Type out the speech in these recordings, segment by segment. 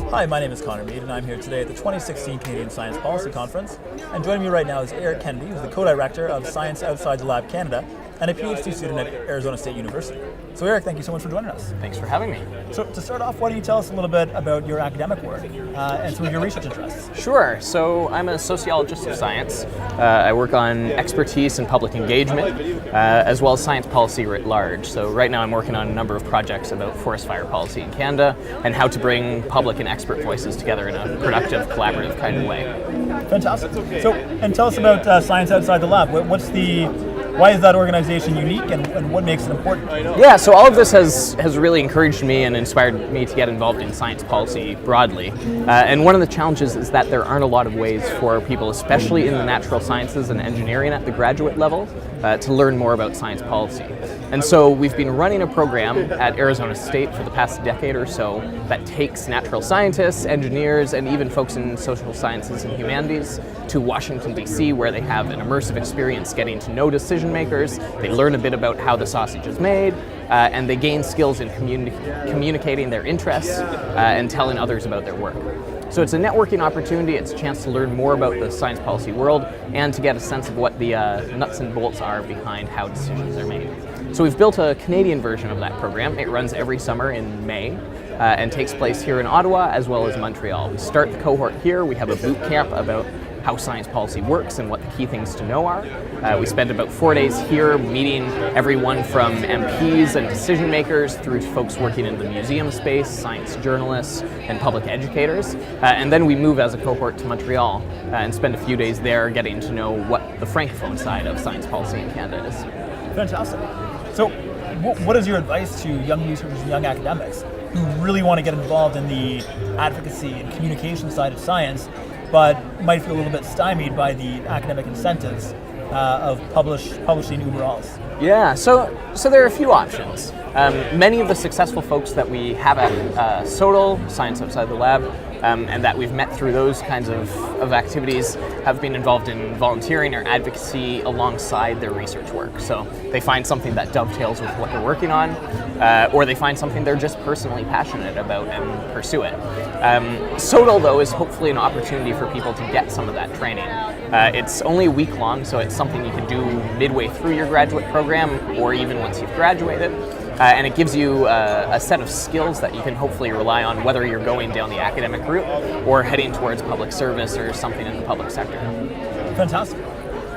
Hi, my name is Connor Mead, and I'm here today at the 2016 Canadian Science Policy Conference. And joining me right now is Eric Kennedy, who's the co-director of Science Outside the Lab Canada and a PhD student at Arizona State University. So Eric, thank you so much for joining us. Thanks for having me. So to start off, why don't you tell us a little bit about your academic work and some of your research interests? Sure. So I'm a sociologist of science. I work on expertise in public engagement, as well as science policy writ large. So right now I'm working on a number of projects about forest fire policy in Canada and how to bring public and expert voices together in a productive, collaborative kind of way. Fantastic. So, and tell us about Science Outside the Lab. Why is that organization unique, and what makes it important? Yeah, so all of this has really encouraged me and inspired me to get involved in science policy broadly. And one of the challenges is that there aren't a lot of ways for people, especially in the natural sciences and engineering at the graduate level, to learn more about science policy. And so we've been running a program at Arizona State for the past decade or so that takes natural scientists, engineers, and even folks in social sciences and humanities to Washington, D.C., where they have an immersive experience getting to know decision makers. They learn a bit about how the sausage is made, and they gain skills in communicating their interests and telling others about their work. So it's a networking opportunity, it's a chance to learn more about the science policy world and to get a sense of what the nuts and bolts are behind how decisions are made. So we've built a Canadian version of that program. It runs every summer in May and takes place here in Ottawa as well as Montreal. We start the cohort here, we have a boot camp about how science policy works and what the key things to know are. We spend about 4 days here meeting everyone from MPs and decision makers through to folks working in the museum space, science journalists, and public educators. And then we move as a cohort to Montreal and spend a few days there getting to know what the francophone side of science policy in Canada is. Fantastic. So what is your advice to young researchers and young academics who really want to get involved in the advocacy and communication side of science, but might feel a little bit stymied by the academic incentives of publishing uber alls? Yeah, so there are a few options. Many of the successful folks that we have at SOTL, Science Outside the Lab, and that we've met through those kinds of activities have been involved in volunteering or advocacy alongside their research work. So they find something that dovetails with what they're working on, or they find something they're just personally passionate about and pursue it. SOTL, though, is hopefully an opportunity for people to get some of that training. It's only a week long, so it's something you can do midway through your graduate program or even once you've graduated. And it gives you a set of skills that you can hopefully rely on whether you're going down the academic route or heading towards public service or something in the public sector. Fantastic.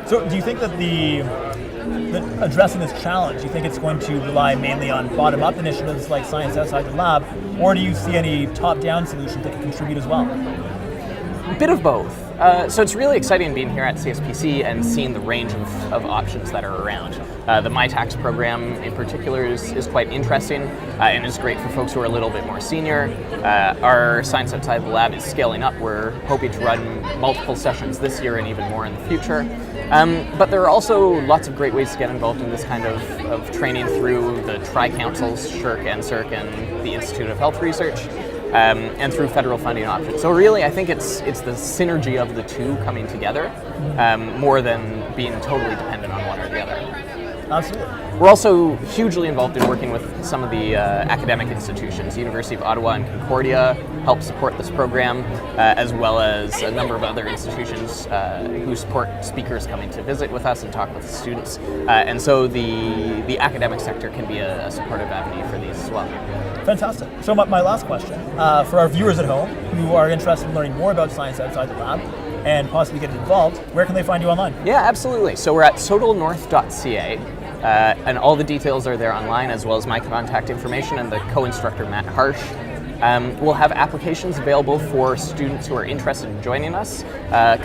So do you think that that addressing this challenge, do you think it's going to rely mainly on bottom-up initiatives like Science Outside the Lab, or do you see any top-down solutions that can contribute as well? A bit of both. So it's really exciting being here at CSPC and seeing the range of options that are around. The MyTax program in particular is quite interesting and is great for folks who are a little bit more senior. Our Science Outside the Lab is scaling up. We're hoping to run multiple sessions this year and even more in the future. But there are also lots of great ways to get involved in this kind of training through the Tri-Councils, SSHRC, NSERC, and the Institute of Health Research. And through federal funding options. So really, I think it's the synergy of the two coming together more than being totally dependent on one or the other. Absolutely. We're also hugely involved in working with some of the academic institutions. The University of Ottawa and Concordia help support this program, as well as a number of other institutions who support speakers coming to visit with us and talk with students. And so the academic sector can be a supportive avenue for these as well. Fantastic. So my last question, for our viewers at home who are interested in learning more about Science Outside the Lab and possibly getting involved, where can they find you online? Yeah, absolutely. So we're at sotlnorth.ca, and all the details are there online, as well as my contact information and the co-instructor, Matt Harsh. We'll have applications available for students who are interested in joining us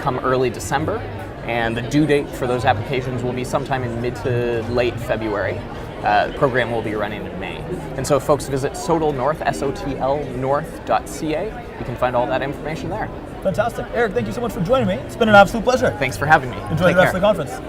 come early December, and the due date for those applications will be sometime in mid to late February. The program will be running in May. And so if folks visit SOTL north.ca, you can find all that information there. Fantastic. Eric, thank you so much for joining me. It's been an absolute pleasure. Thanks for having me. Enjoy the rest of the conference.